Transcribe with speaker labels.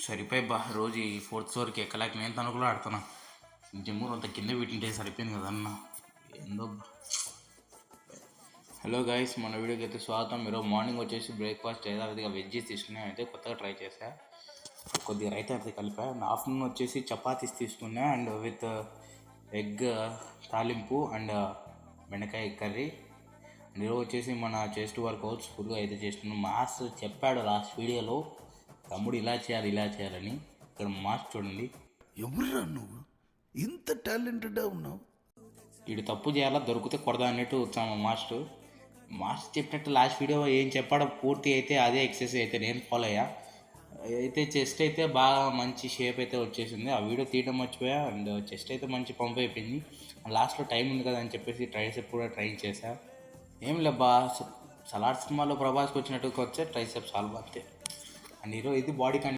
Speaker 1: సరిపోయి బా రోజు ఈ ఫోర్త్ ఫ్లోర్కి ఎక్కలేక నేను తను కూడా ఆడుతున్నా. జిమ్ అంత కింద పెట్టింటే సరిపోయింది కదన్న. ఏందో. హలో గైస్, మన వీడియోకి అయితే స్వాగతం. ఈరోజు మార్నింగ్ వచ్చేసి బ్రేక్ఫాస్ట్ యథావిధిగా వెజ్జీస్ తీసుకున్నా. అయితే కొత్తగా ట్రై చేసా, కొద్దిగా రైతా అయితే కలిపా. అండ్ ఆఫ్టర్నూన్ వచ్చేసి చపాతీస్ తీసుకున్నా అండ్ విత్ ఎగ్ తాలింపు అండ్ బెండకాయ కర్రీ. అండ్ ఈరోజు వచ్చేసి మన చెస్ట్ వర్కౌట్స్ ఫుల్గా అయితే చేస్తున్నాం. మాస్ చెప్పాడు లాస్ట్ వీడియోలో, తమ్ముడు ఇలా చేయాలని. ఇక్కడ మాస్ చూడండి.
Speaker 2: ఎవరురా నువ్వు, ఇంత టాలెంటెడ్గా ఉన్నావు?
Speaker 1: వీడు తప్పు చేయాలా, దొరికితే కొడదా అన్నట్టు వచ్చాము. మాస్టర్ చెప్పినట్టు లాస్ట్ వీడియో ఏం చెప్పాడో పూర్తి అయితే అదే ఎక్సర్సైజ్ అయితే నేను ఫాలో అయ్యా. అయితే చెస్ట్ అయితే బాగా మంచి షేప్ అయితే వచ్చేసింది. ఆ వీడియో తీయడం మర్చిపోయా. అండ్ చెస్ట్ అయితే మంచి పంప్ అయిపోయింది. లాస్ట్లో టైం ఉంది కదా అని చెప్పేసి ట్రైసెప్ కూడా ట్రై చేశా. ఏం లేబ్బా, సలార్ సినిమాలో ప్రభాస్కి వచ్చినట్టుగా వచ్చే ట్రైసెప్ సాల్వ్ అంతే. అండ్ ఈరోజు ఇది బాడీ